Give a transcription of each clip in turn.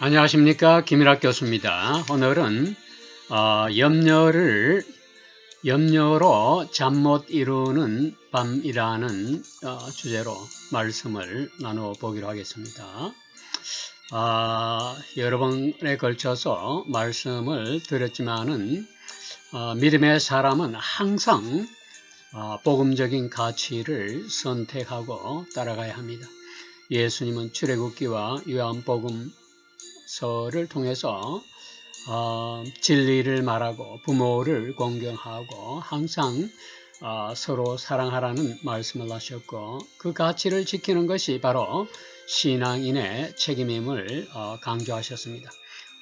안녕하십니까, 김일학 교수입니다. 오늘은 염려로 잠 못 이루는 밤이라는 주제로 말씀을 나누어 보기로 하겠습니다. 여러 번에 걸쳐서 말씀을 드렸지만은 믿음의 사람은 항상 복음적인 가치를 선택하고 따라가야 합니다. 예수님은 출애굽기와 요한복음서를 통해서 진리를 말하고 부모를 공경하고 항상 서로 사랑하라는 말씀을 하셨고, 그 가치를 지키는 것이 바로 신앙인의 책임임을 강조하셨습니다.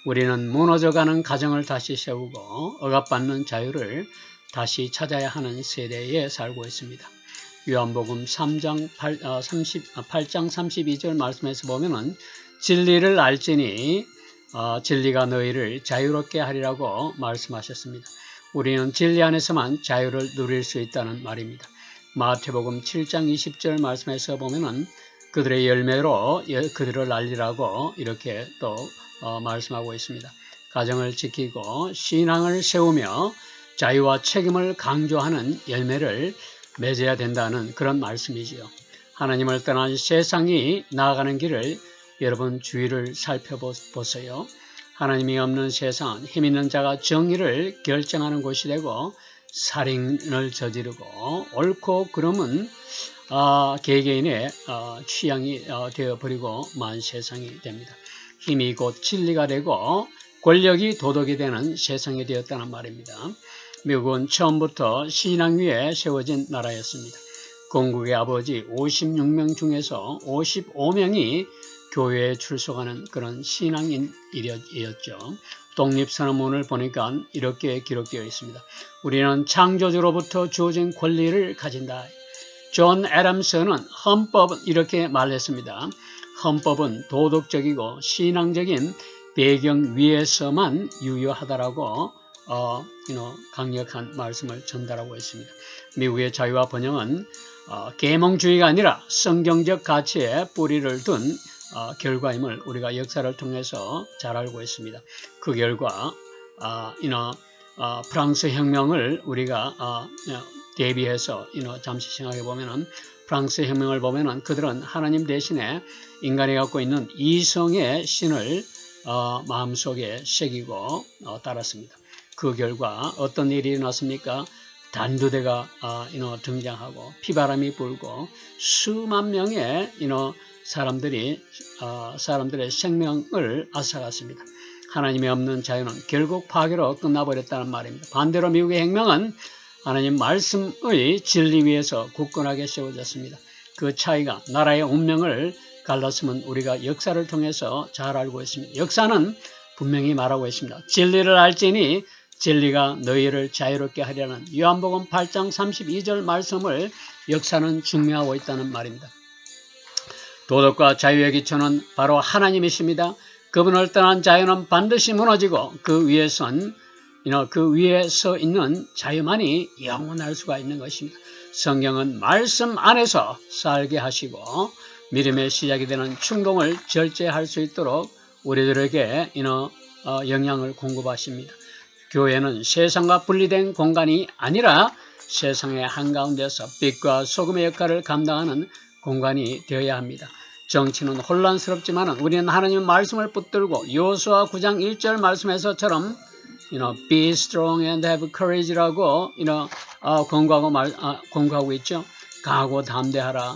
우리는 무너져가는 가정을 다시 세우고 억압받는 자유를 다시 찾아야 하는 세대에 살고 있습니다. 요한복음 8장 32절 말씀에서 보면은 진리를 알지니 진리가 너희를 자유롭게 하리라고 말씀하셨습니다. 우리는 진리 안에서만 자유를 누릴 수 있다는 말입니다. 마태복음 7장 20절 말씀에서 보면은 그들의 열매로 그들을 알리라고 이렇게 또 말씀하고 있습니다. 가정을 지키고 신앙을 세우며 자유와 책임을 강조하는 열매를 맺어야 된다는 그런 말씀이지요. 하나님을 떠난 세상이 나아가는 길을 여러분 주위를 살펴보세요. 하나님이 없는 세상은 힘있는 자가 정의를 결정하는 곳이 되고 살인을 저지르고 옳고 그름은 개개인의 취향이 되어버리고 만 세상이 됩니다. 힘이 곧 진리가 되고 권력이 도덕이 되는 세상이 되었다는 말입니다. 미국은 처음부터 신앙 위에 세워진 나라였습니다. 건국의 아버지 56명 중에서 55명이 교회에 출석하는 그런 신앙인이었죠. 독립선언문을 보니까 이렇게 기록되어 있습니다. 우리는 창조주로부터 주어진 권리를 가진다. 존 애덤스는 헌법은 이렇게 말했습니다. 헌법은 도덕적이고 신앙적인 배경 위에서만 유효하다라고 강력한 말씀을 전달하고 있습니다. 미국의 자유화 번영은 계몽주의가 아니라 성경적 가치에 뿌리를 둔 결과임을 우리가 역사를 통해서 잘 알고 있습니다. 그 결과 프랑스 혁명을 우리가 대비해서 잠시 생각해 보면은 프랑스 혁명을 보면은 그들은 하나님 대신에 인간이 갖고 있는 이성의 신을 마음속에 새기고 따랐습니다. 그 결과 어떤 일이 일어났습니까? 단두대가 등장하고 피바람이 불고 수만 명의 사람들의 생명을 앗아갔습니다. 하나님이 없는 자유는 결국 파괴로 끝나버렸다는 말입니다. 반대로 미국의 혁명은 하나님 말씀의 진리 위에서 굳건하게 세워졌습니다. 그 차이가 나라의 운명을 갈랐으면 우리가 역사를 통해서 잘 알고 있습니다. 역사는 분명히 말하고 있습니다. 진리를 알지니 진리가 너희를 자유롭게 하려는 요한복음 8장 32절 말씀을 역사는 증명하고 있다는 말입니다. 도덕과 자유의 기초는 바로 하나님이십니다. 그분을 떠난 자유는 반드시 무너지고 그 위에 서 있는 자유만이 영원할 수가 있는 것입니다. 성경은 말씀 안에서 살게 하시고 믿음의 시작이 되는 충동을 절제할 수 있도록 우리들에게 영향을 공급하십니다. 교회는 세상과 분리된 공간이 아니라 세상의 한가운데서 빛과 소금의 역할을 감당하는 공간이 되어야 합니다. 정치는 혼란스럽지만 우리는 하나님의 말씀을 붙들고 여호수아 9장 1절 말씀에서처럼 be strong and have courage라고 권고하고 있죠. 강하고 담대하라,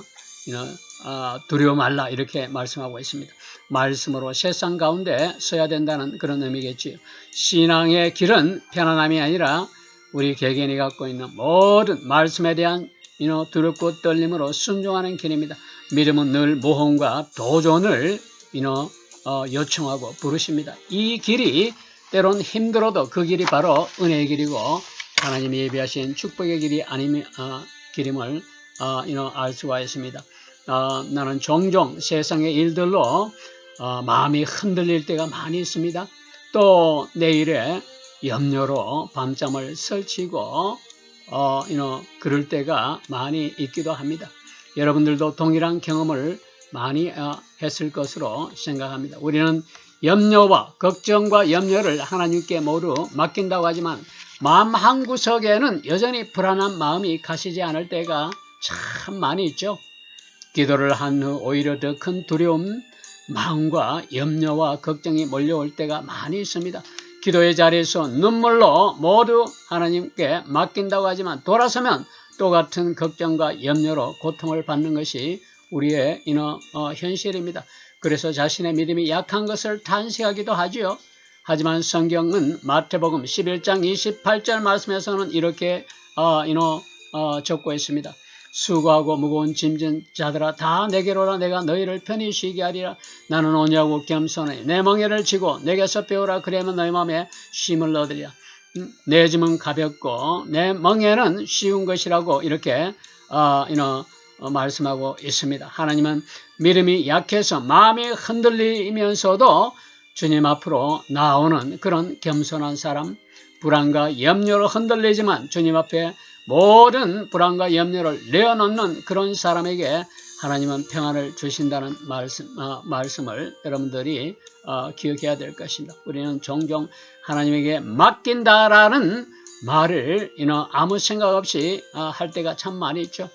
두려워 말라 이렇게 말씀하고 있습니다. 말씀으로 세상 가운데 서야 된다는 그런 의미겠지요. 신앙의 길은 편안함이 아니라 우리 개개인이 갖고 있는 모든 말씀에 대한 두렵고 떨림으로 순종하는 길입니다. 믿음은 늘 모험과 도전을 요청하고 부르십니다. 이 길이 때론 힘들어도 그 길이 바로 은혜의 길이고 하나님이 예비하신 축복의 길이 길임을 알 수가 있습니다. 나는 종종 세상의 일들로 마음이 흔들릴 때가 많이 있습니다. 또 내일의 염려로 밤잠을 설치고 그럴 때가 많이 있기도 합니다. 여러분들도 동일한 경험을 많이 했을 것으로 생각합니다. 우리는 염려와 걱정과 염려를 하나님께 모두 맡긴다고 하지만 마음 한구석에는 여전히 불안한 마음이 가시지 않을 때가 참 많이 있죠. 기도를 한 후 오히려 더 큰 두려움, 마음과 염려와 걱정이 몰려올 때가 많이 있습니다. 기도의 자리에서 눈물로 모두 하나님께 맡긴다고 하지만 돌아서면 똑같은 걱정과 염려로 고통을 받는 것이 우리의 현실입니다. 그래서 자신의 믿음이 약한 것을 탄식하기도 하지요. 하지만 성경은 마태복음 11장 28절 말씀에서는 이렇게 적고 있습니다. 수고하고 무거운 짐진 자들아 다 내게로 오라. 내가 너희를 편히 쉬게 하리라. 나는 온유하고 겸손해 내 멍에를 지고 내게서 배우라. 그러면 너희 마음에 쉼을 얻으리라. 내 짐은 가볍고 내 멍에는 쉬운 것이라고 이렇게 말씀하고 있습니다. 하나님은 믿음이 약해서 마음이 흔들리면서도 주님 앞으로 나오는 그런 겸손한 사람, 불안과 염려로 흔들리지만 주님 앞에 모든 불안과 염려를 내어놓는 그런 사람에게 하나님은 평안을 주신다는 말씀을 여러분들이 기억해야 될 것입니다. 우리는 종종 하나님에게 맡긴다라는 말을 아무 생각 없이 할 때가 참 많이 있죠.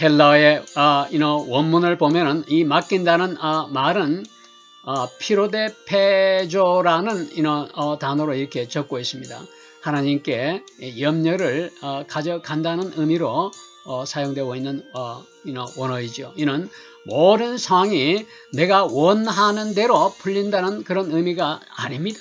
헬라어의 원문을 보면은 이 맡긴다는 말은 피로데페조라는 단어로 이렇게 적고 있습니다. 하나님께 염려를 가져간다는 의미로 사용되고 있는 원어이죠. 이는 모든 상황이 내가 원하는 대로 풀린다는 그런 의미가 아닙니다.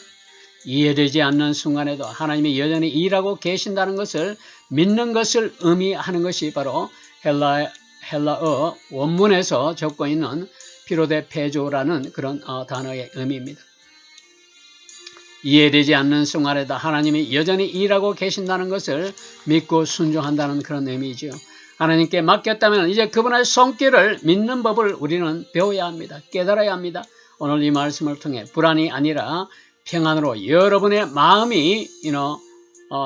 이해되지 않는 순간에도 하나님이 여전히 일하고 계신다는 것을 믿는 것을 의미하는 것이 바로 헬라어 원문에서 적고 있는 피로데페조라는 그런 단어의 의미입니다. 이해되지 않는 순간에도 하나님이 여전히 일하고 계신다는 것을 믿고 순종한다는 그런 의미죠. 하나님께 맡겼다면 이제 그분의 손길을 믿는 법을 우리는 배워야 합니다. 깨달아야 합니다. 오늘 이 말씀을 통해 불안이 아니라 평안으로 여러분의 마음이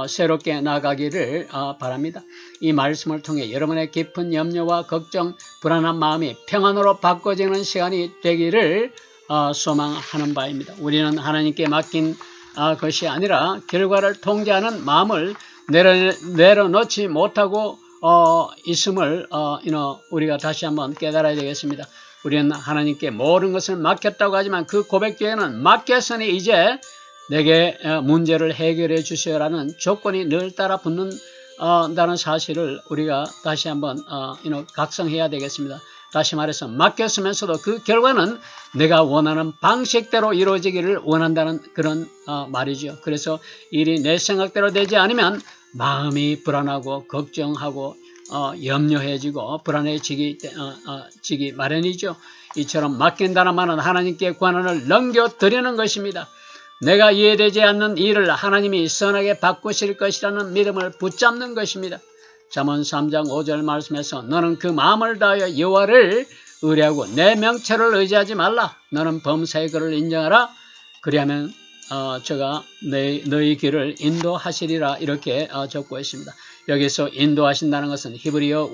새롭게 나가기를 바랍니다. 이 말씀을 통해 여러분의 깊은 염려와 걱정, 불안한 마음이 평안으로 바꿔지는 시간이 되기를 소망하는 바입니다. 우리는 하나님께 맡긴 것이 아니라 결과를 통제하는 마음을 내려놓지 못하고 있음을 우리가 다시 한번 깨달아야 되겠습니다. 우리는 하나님께 모든 것을 맡겼다고 하지만 그 고백 뒤에는 맡겼으니 이제 내게 문제를 해결해 주시오라는 조건이 늘 따라 붙는다는 사실을 우리가 다시 한번 각성해야 되겠습니다. 다시 말해서 맡겼으면서도 그 결과는 내가 원하는 방식대로 이루어지기를 원한다는 그런 말이죠. 그래서 일이 내 생각대로 되지 않으면 마음이 불안하고 걱정하고 염려해지고 불안해지기 마련이죠. 이처럼 맡긴다는 말은 하나님께 권한을 넘겨드리는 것입니다. 내가 이해되지 않는 일을 하나님이 선하게 바꾸실 것이라는 믿음을 붙잡는 것입니다. 잠언 3장 5절 말씀에서 너는 그 마음을 다하여 여호와를 의뢰하고 내 명철을 의지하지 말라. 너는 범사의 그를 인정하라. 그리하면 저가 너희 길을 인도하시리라. 이렇게 적고 있습니다. 여기서 인도하신다는 것은 히브리어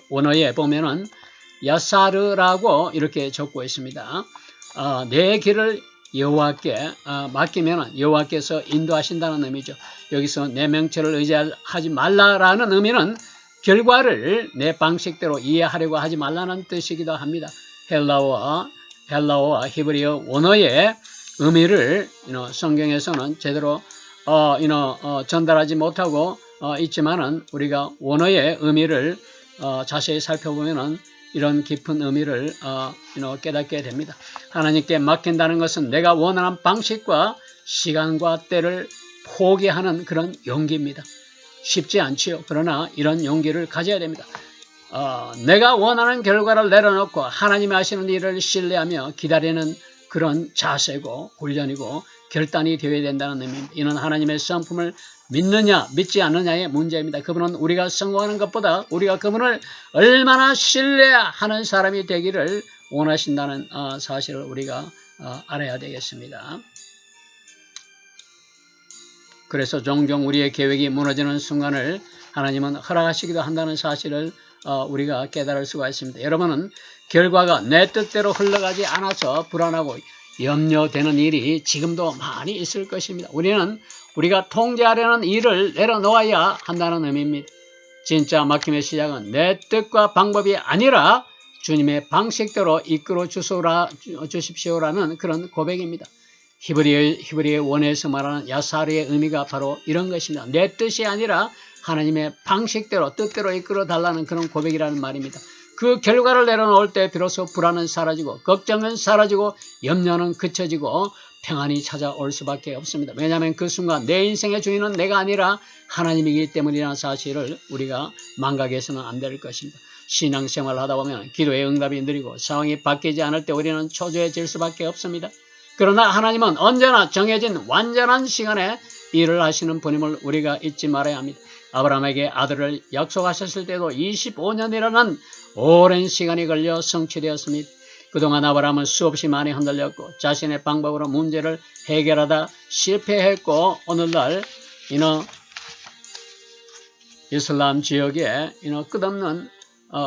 원어에 보면은 야사르라고 이렇게 적고 있습니다. 내 길을 여호와께 맡기면 여호와께서 인도하신다는 의미죠. 여기서 내 명철을 의지하지 말라라는 의미는 결과를 내 방식대로 이해하려고 하지 말라는 뜻이기도 합니다. 헬라어와 히브리어 원어의 의미를 성경에서는 제대로 전달하지 못하고 있지만은 우리가 원어의 의미를 자세히 살펴보면은 이런 깊은 의미를 깨닫게 됩니다. 하나님께 맡긴다는 것은 내가 원하는 방식과 시간과 때를 포기하는 그런 용기입니다. 쉽지 않지요. 그러나 이런 용기를 가져야 됩니다. 내가 원하는 결과를 내려놓고 하나님이 하시는 일을 신뢰하며 기다리는 그런 자세고 훈련이고 결단이 되어야 된다는 의미입니다. 이는 하나님의 성품을 믿느냐 믿지 않느냐의 문제입니다. 그분은 우리가 성공하는 것보다 우리가 그분을 얼마나 신뢰하는 사람이 되기를 원하신다는 사실을 우리가 알아야 되겠습니다. 그래서 종종 우리의 계획이 무너지는 순간을 하나님은 허락하시기도 한다는 사실을 우리가 깨달을 수가 있습니다. 여러분은 결과가 내 뜻대로 흘러가지 않아서 불안하고 염려되는 일이 지금도 많이 있을 것입니다. 우리는 우리가 통제하려는 일을 내려놓아야 한다는 의미입니다. 진짜 막힘의 시작은 내 뜻과 방법이 아니라 주님의 방식대로 이끌어 주십시오라는 그런 고백입니다. 히브리의 원에서 말하는 야사르의 의미가 바로 이런 것입니다. 내 뜻이 아니라 하나님의 방식대로 뜻대로 이끌어 달라는 그런 고백이라는 말입니다. 그 결과를 내려놓을 때 비로소 불안은 사라지고 걱정은 사라지고 염려는 그쳐지고 평안이 찾아올 수밖에 없습니다. 왜냐하면 그 순간 내 인생의 주인은 내가 아니라 하나님이기 때문이라는 사실을 우리가 망각해서는 안 될 것입니다. 신앙생활을 하다 보면 기도의 응답이 느리고 상황이 바뀌지 않을 때 우리는 초조해질 수밖에 없습니다. 그러나 하나님은 언제나 정해진 완전한 시간에 일을 하시는 분임을 우리가 잊지 말아야 합니다. 아브라함에게 아들을 약속하셨을 때도 25년이라는 오랜 시간이 걸려 성취되었습니다. 그동안 아브라함은 수없이 많이 흔들렸고 자신의 방법으로 문제를 해결하다 실패했고 오늘날 이슬람 지역에 끝없는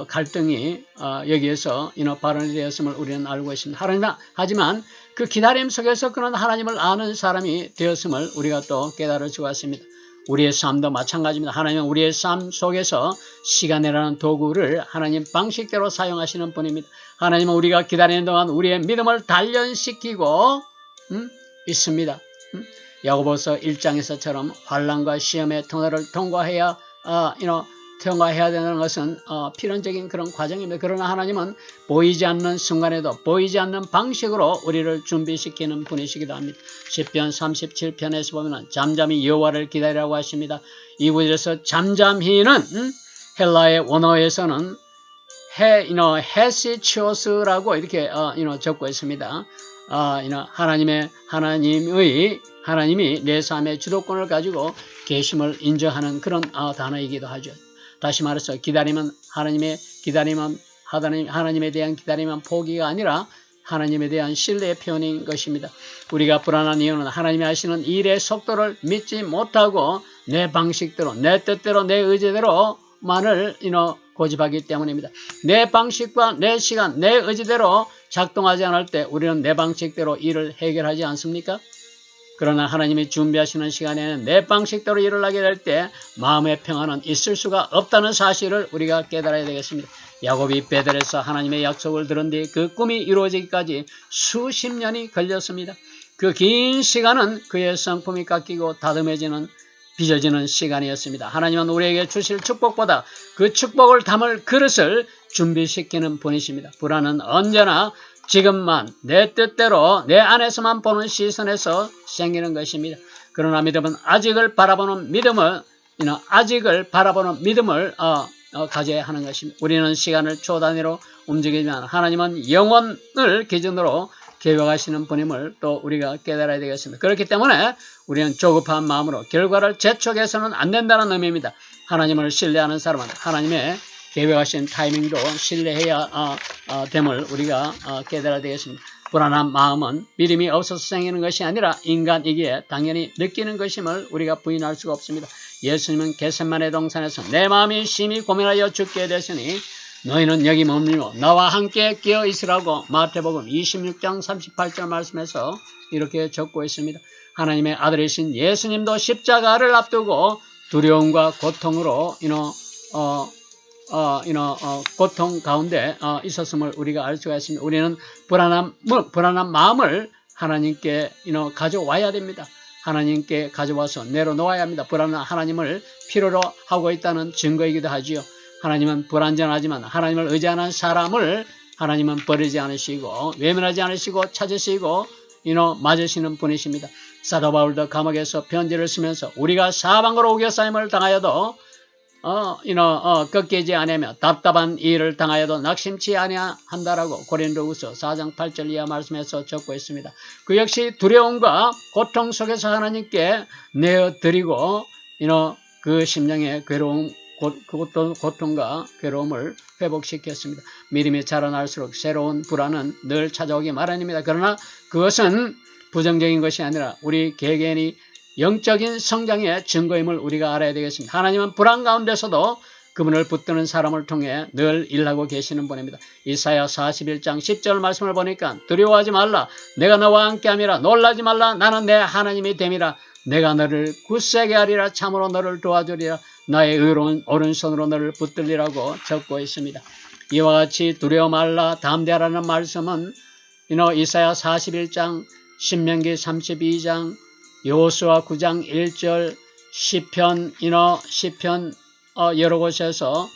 갈등이 여기에서 발언이 되었음을 우리는 알고 있습니다. 하지만 그 기다림 속에서 그런 하나님을 아는 사람이 되었음을 우리가 또 깨달을 수가 있습니다. 우리의 삶도 마찬가지입니다. 하나님은 우리의 삶 속에서 시간이라는 도구를 하나님 방식대로 사용하시는 분입니다. 하나님은 우리가 기다리는 동안 우리의 믿음을 단련시키고 있습니다. 야고보서 1장에서처럼 환난과 시험의 터널을 통과해야 되는 것은 필연적인 그런 과정입니다. 그러나 하나님은 보이지 않는 순간에도 보이지 않는 방식으로 우리를 준비시키는 분이시기도 합니다. 시편 37편에서 보면 잠잠히 여호와를 기다리라고 하십니다. 이 구절에서 잠잠히는 헬라의 원어에서는 헤시치오스라고 이렇게 적고 있습니다. 하나님이 내 삶의 주도권을 가지고 계심을 인정하는 그런 단어이기도 하죠. 다시 말해서 하나님에 대한 기다림은 포기가 아니라 하나님에 대한 신뢰의 표현인 것입니다. 우리가 불안한 이유는 하나님이 하시는 일의 속도를 믿지 못하고 내 방식대로, 내 뜻대로, 내 의지대로만을 고집하기 때문입니다. 내 방식과 내 시간, 내 의지대로 작동하지 않을 때 우리는 내 방식대로 일을 해결하지 않습니까? 그러나 하나님이 준비하시는 시간에는 내 방식대로 일을 하게 될 때 마음의 평안은 있을 수가 없다는 사실을 우리가 깨달아야 되겠습니다. 야곱이 베델에서 하나님의 약속을 들은 뒤 그 꿈이 이루어지기까지 수십 년이 걸렸습니다. 그 긴 시간은 그의 성품이 깎이고 빚어지는 시간이었습니다. 하나님은 우리에게 주실 축복보다 그 축복을 담을 그릇을 준비시키는 분이십니다. 불안은 언제나 지금만 내 뜻대로 내 안에서만 보는 시선에서 생기는 것입니다. 그러나 믿음은 아직을 바라보는 믿음을 가져야 하는 것입니다. 우리는 시간을 초 단위로 움직이지만 하나님은 영원을 기준으로 계획하시는 분임을 또 우리가 깨달아야 되겠습니다. 그렇기 때문에 우리는 조급한 마음으로 결과를 재촉해서는 안 된다는 의미입니다. 하나님을 신뢰하는 사람은 하나님의 계획하신 타이밍도 신뢰해야 됨을 우리가 깨달아야 되겠습니다. 불안한 마음은 믿음이 없어서 생기는 것이 아니라 인간이기에 당연히 느끼는 것임을 우리가 부인할 수가 없습니다. 예수님은 겟세마네 동산에서 내 마음이 심히 고민하여 죽게 되시니 너희는 여기 머물고 나와 함께 깨어 있으라고 마태복음 26장 38절 말씀에서 이렇게 적고 있습니다. 하나님의 아들이신 예수님도 십자가를 앞두고 두려움과 고통으로 고통 가운데 있었음을 우리가 알 수가 있습니다. 우리는 불안한 마음을 하나님께 가져와야 됩니다. 하나님께 가져와서 내려놓아야 합니다. 불안은 하나님을 필요로 하고 있다는 증거이기도 하지요. 하나님은 불안전하지만 하나님을 의지하는 사람을 하나님은 버리지 않으시고 외면하지 않으시고 찾으시고 맞으시는 분이십니다. 사도 바울도 감옥에서 편지를 쓰면서 우리가 사방으로 우겨싸임을 당하여도 꺾이지 아니하며 답답한 일을 당하여도 낙심치 아니한다라고 고린도후서 4장 8절 이하 말씀에서 적고 있습니다. 그 역시 두려움과 고통 속에서 하나님께 내어드리고 그 심령의 고통과 괴로움을 회복시켰습니다. 믿음이 자라날수록 새로운 불안은 늘 찾아오기 마련입니다. 그러나 그것은 부정적인 것이 아니라 우리 개개인이 영적인 성장의 증거임을 우리가 알아야 되겠습니다. 하나님은 불안 가운데서도 그분을 붙드는 사람을 통해 늘 일하고 계시는 분입니다. 이사야 41장 10절 말씀을 보니까 두려워하지 말라. 내가 너와 함께함이라. 놀라지 말라. 나는 내 하나님이 됨이라. 내가 너를 굳세게 하리라. 참으로 너를 도와주리라. 나의 의로운 오른손으로 너를 붙들리라고 적고 있습니다. 이와 같이 두려워 말라 담대하라는 말씀은 이사야 41장, 신명기 32장, 여호수아 9장 1절, 시편 여러 곳에서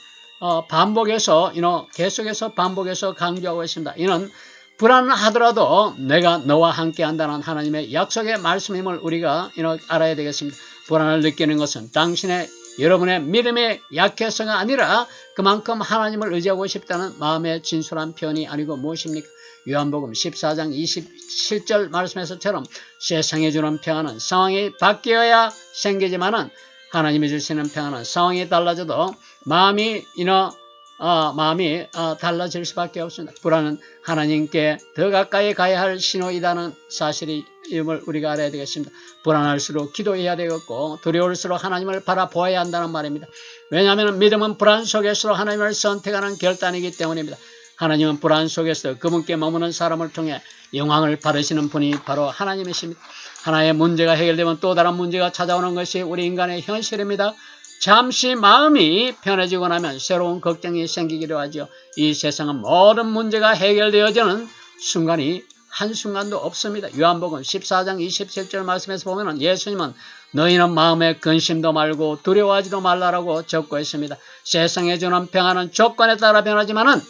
반복해서 계속해서 반복해서 강조하고 있습니다. 이는 불안하더라도 내가 너와 함께 한다는 하나님의 약속의 말씀임을 우리가 알아야 되겠습니다. 불안을 느끼는 것은 여러분의 믿음의 약해서가 아니라 그만큼 하나님을 의지하고 싶다는 마음의 진솔한 표현이 아니고 무엇입니까? 요한복음 14장 27절 말씀에서처럼 세상에 주는 평안은 상황이 바뀌어야 생기지만은 하나님이 주시는 평안은 상황이 달라져도 마음이 달라질 수밖에 없습니다. 불안은 하나님께 더 가까이 가야 할 신호이다는 사실임을 우리가 알아야 되겠습니다. 불안할수록 기도해야 되겠고 두려울수록 하나님을 바라보아야 한다는 말입니다. 왜냐하면 믿음은 불안 속에서 하나님을 선택하는 결단이기 때문입니다. 하나님은 불안 속에서 그분께 머무는 사람을 통해 영광을 받으시는 분이 바로 하나님이십니다. 하나의 문제가 해결되면 또 다른 문제가 찾아오는 것이 우리 인간의 현실입니다. 잠시 마음이 편해지고 나면 새로운 걱정이 생기기도 하죠. 이 세상은 모든 문제가 해결되어지는 순간이 한순간도 없습니다. 요한복음 14장 27절 말씀에서 보면 예수님은 너희는 마음에 근심도 말고 두려워하지도 말라라고 적고 있습니다. 세상에 주는 평안은 조건에 따라 변하지만은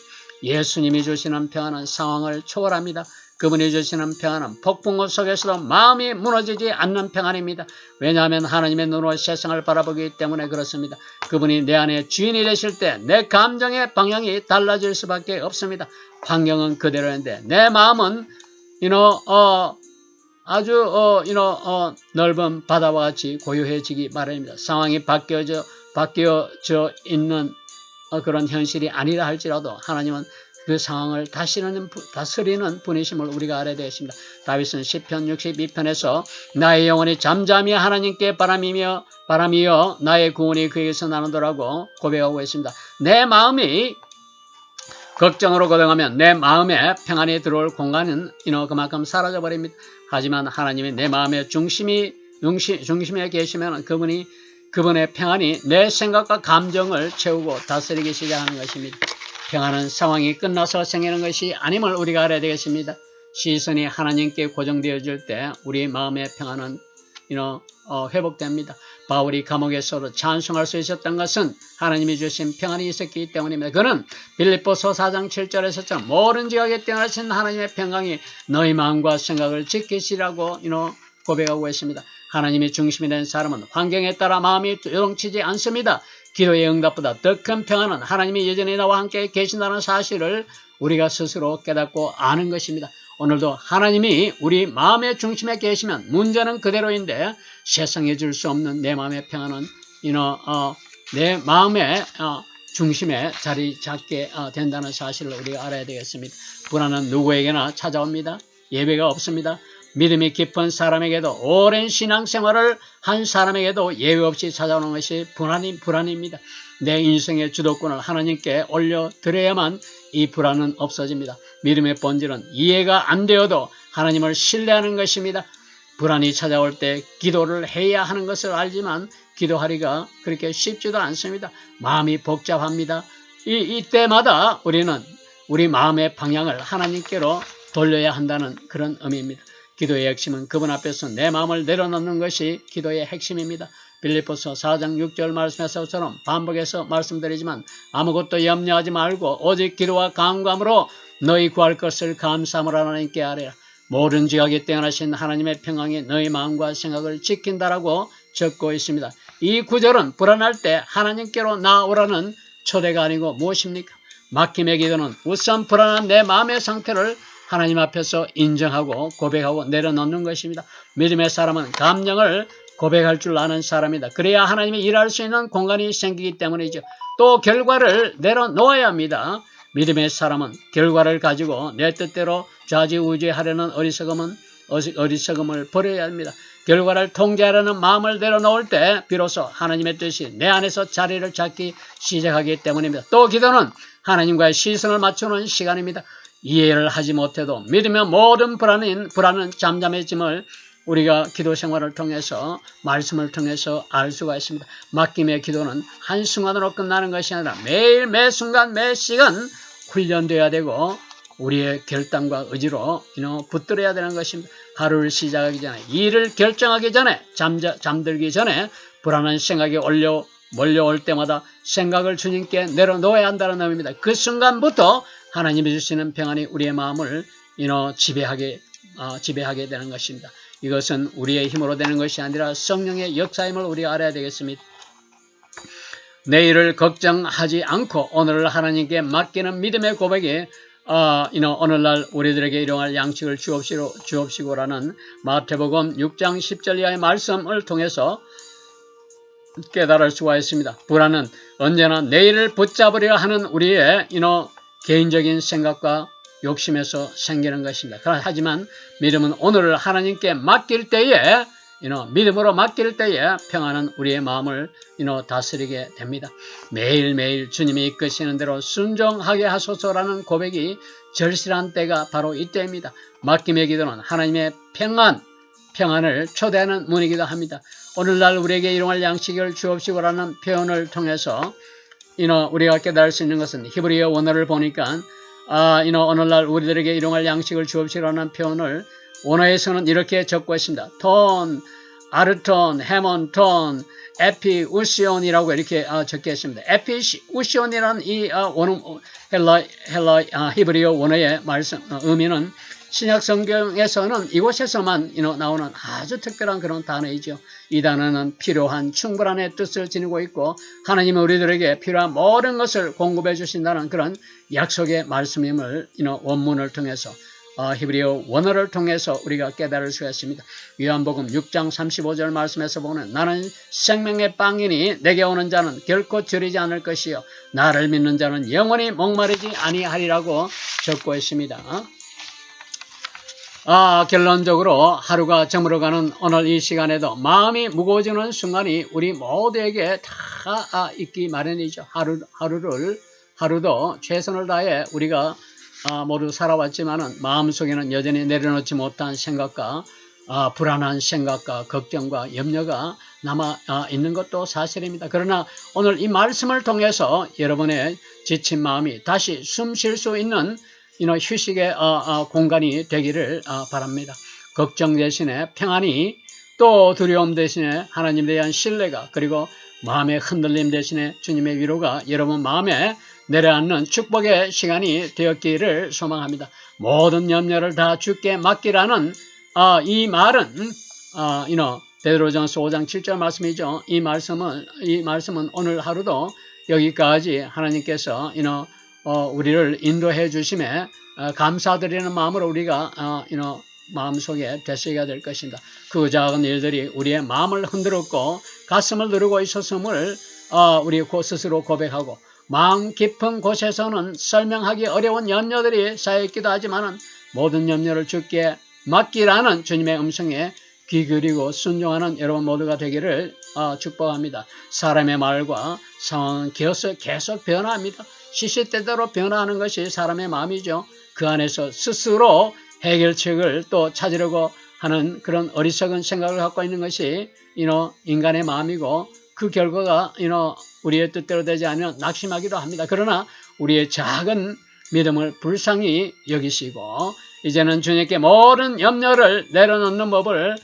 예수님이 주시는 평안은 상황을 초월합니다. 그분이 주시는 평안은 폭풍우 속에서도 마음이 무너지지 않는 평안입니다. 왜냐하면 하나님의 눈으로 세상을 바라보기 때문에 그렇습니다. 그분이 내 안에 주인이 되실 때 내 감정의 방향이 달라질 수밖에 없습니다. 환경은 그대로인데 내 마음은 넓은 바다와 같이 고요해지기 마련입니다. 상황이 바뀌어져 있는 그런 현실이 아니라 할지라도 하나님은 그 상황을 다스리는 분이심을 우리가 알아야 되겠습니다. 다윗은 시편 62편에서 나의 영혼이 잠잠히 하나님께 바람이여 나의 구원이 그에게서 나누더라고 고백하고 있습니다. 내 마음이 걱정으로 고동하면 내 마음에 평안이 들어올 공간은 그만큼 사라져버립니다. 하지만 하나님이 내 마음의 중심에 계시면 그분의 평안이 내 생각과 감정을 채우고 다스리기 시작하는 것입니다. 평안은 상황이 끝나서 생기는 것이 아님을 우리가 알아야 되겠습니다. 시선이 하나님께 고정되어질 때 우리 마음의 평안은 회복됩니다. 바울이 감옥에서도 찬송할 수 있었던 것은 하나님이 주신 평안이 있었기 때문입니다. 그는 빌립보서 4장 7절에서처럼 모든 지각에 뛰어나신 하나님의 평강이 너희 마음과 생각을 지키시라고 고백하고 있습니다. 하나님이 중심이 된 사람은 환경에 따라 마음이 요동치지 않습니다. 기도의 응답보다 더 큰 평안은 하나님이 여전히 나와 함께 계신다는 사실을 우리가 스스로 깨닫고 아는 것입니다. 오늘도 하나님이 우리 마음의 중심에 계시면 문제는 그대로인데 세상에 줄 수 없는 내 마음의 평안은 내 마음의 중심에 자리 잡게 된다는 사실을 우리가 알아야 되겠습니다. 불안은 누구에게나 찾아옵니다. 예외가 없습니다. 믿음이 깊은 사람에게도 오랜 신앙생활을 한 사람에게도 예외 없이 찾아오는 것이 불안입니다. 내 인생의 주도권을 하나님께 올려드려야만 이 불안은 없어집니다. 믿음의 본질은 이해가 안 되어도 하나님을 신뢰하는 것입니다. 불안이 찾아올 때 기도를 해야 하는 것을 알지만 기도하기가 그렇게 쉽지도 않습니다. 마음이 복잡합니다. 이때마다 우리는 우리 마음의 방향을 하나님께로 돌려야 한다는 그런 의미입니다. 기도의 핵심은 그분 앞에서 내 마음을 내려놓는 것이 기도의 핵심입니다. 빌립보서 4장 6절 말씀에서처럼 반복해서 말씀드리지만 아무것도 염려하지 말고 오직 기도와 간구함으로 너희 구할 것을 감사함으로 하나님께 아뢰라. 모든 지각에 뛰어나신 하나님의 평강이 너희 마음과 생각을 지킨다라고 적고 있습니다. 이 구절은 불안할 때 하나님께로 나오라는 초대가 아니고 무엇입니까? 막힘의 기도는 우선 불안한 내 마음의 상태를 하나님 앞에서 인정하고 고백하고 내려놓는 것입니다. 믿음의 사람은 감정을 고백할 줄 아는 사람이다. 그래야 하나님이 일할 수 있는 공간이 생기기 때문이죠. 또 결과를 내려놓아야 합니다. 믿음의 사람은 결과를 가지고 내 뜻대로 좌지우지하려는 어리석음을 버려야 합니다. 결과를 통제하려는 마음을 내려놓을 때 비로소 하나님의 뜻이 내 안에서 자리를 잡기 시작하기 때문입니다. 또 기도는 하나님과의 시선을 맞추는 시간입니다. 이해를 하지 못해도 믿으며 모든 불안은 잠잠해짐을 우리가 기도 생활을 통해서 말씀을 통해서 알 수가 있습니다. 맡김의 기도는 한순간으로 끝나는 것이 아니라 매일 매 순간 매 시간 훈련되어야 되고 우리의 결단과 의지로 붙들어야 되는 것입니다. 하루를 시작하기 전에 일을 결정하기 전에 잠들기 전에 불안한 생각이 몰려올 때마다 생각을 주님께 내려놓아야 한다는 의미입니다. 그 순간부터 하나님이 주시는 평안이 우리의 마음을 지배하게 되는 것입니다. 이것은 우리의 힘으로 되는 것이 아니라 성령의 역사임을 우리가 알아야 되겠습니다. 내일을 걱정하지 않고 오늘을 하나님께 맡기는 믿음의 고백이 오늘날 우리들에게 일용할 양식을 주옵시고라는 마태복음 6장 10절 이하의 말씀을 통해서 깨달을 수가 있습니다. 불안은 언제나 내일을 붙잡으려 하는 우리의 개인적인 생각과 욕심에서 생기는 것입니다. 하지만 믿음은 오늘을 하나님께 맡길 때에 믿음으로 맡길 때에 평안은 우리의 마음을 다스리게 됩니다. 매일매일 주님이 이끄시는 대로 순종하게 하소서라는 고백이 절실한 때가 바로 이때입니다. 맡김의 기도는 하나님의 평안을 초대하는 문이기도 합니다. 오늘날 우리에게 일용할 양식을 주옵시고라는 표현을 통해서 우리가 깨달을 수 있는 것은 히브리어 원어를 보니까 오늘날 우리들에게 일용할 양식을 주옵시고라는 표현을 원어에서는 이렇게 적고 있습니다. 톤, 아르톤, 헤몬톤, 에피우시온이라고 이렇게 적혀 있습니다. 에피우시온이라는 이 히브리어 원어의 의미는 신약 성경에서는 이곳에서만 나오는 아주 특별한 그런 단어이죠. 이 단어는 필요한 충분한의 뜻을 지니고 있고 하나님은 우리들에게 필요한 모든 것을 공급해 주신다는 그런 약속의 말씀임을 원문을 통해서 히브리어 원어를 통해서 우리가 깨달을 수가 있습니다. 요한복음 6장 35절 말씀에서 보면 나는 생명의 빵이니 내게 오는 자는 결코 줄이지 않을 것이요 나를 믿는 자는 영원히 목마르지 아니하리라고 적고 있습니다. 결론적으로 하루가 저물어가는 오늘 이 시간에도 마음이 무거워지는 순간이 우리 모두에게 다 있기 마련이죠. 하루도 최선을 다해 우리가 모두 살아왔지만은 마음속에는 여전히 내려놓지 못한 생각과 불안한 생각과 걱정과 염려가 남아 있는 것도 사실입니다. 그러나 오늘 이 말씀을 통해서 여러분의 지친 마음이 다시 숨 쉴 수 있는 휴식의 공간이 되기를 바랍니다. 걱정 대신에 평안이 또 두려움 대신에 하나님에 대한 신뢰가 그리고 마음의 흔들림 대신에 주님의 위로가 여러분 마음에 내려앉는 축복의 시간이 되었기를 소망합니다. 모든 염려를 다 주께 맡기라는 이 말은 베드로전서 5장 7절 말씀이죠. 이 말씀은 오늘 하루도 여기까지 하나님께서 우리를 인도해 주심에 감사드리는 마음으로 우리가 마음속에 되새겨야 될 것입니다. 그 작은 일들이 우리의 마음을 흔들었고 가슴을 누르고 있었음을 우리 스스로 고백하고 마음 깊은 곳에서는 설명하기 어려운 염려들이 쌓여있기도 하지만 모든 염려를 주께 맡기라는 주님의 음성에 귀 기울이고 순종하는 여러분 모두가 되기를 축복합니다. 사람의 말과 상황은 계속 변화합니다. 시시때때로 변화하는 것이 사람의 마음이죠. 그 안에서 스스로 해결책을 또 찾으려고 하는 그런 어리석은 생각을 갖고 있는 것이 인간의 마음이고 그 결과가 우리의 뜻대로 되지 않으면 낙심하기도 합니다. 그러나 우리의 작은 믿음을 불쌍히 여기시고 이제는 주님께 모든 염려를 내려놓는 법을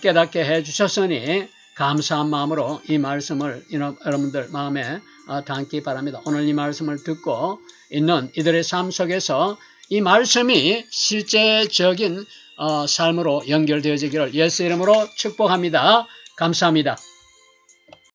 깨닫게 해주셨으니 감사한 마음으로 이 말씀을 여러분들 마음에 담기 바랍니다. 오늘 이 말씀을 듣고 있는 이들의 삶 속에서 이 말씀이 실제적인 삶으로 연결되어지기를 예수 이름으로 축복합니다. 감사합니다.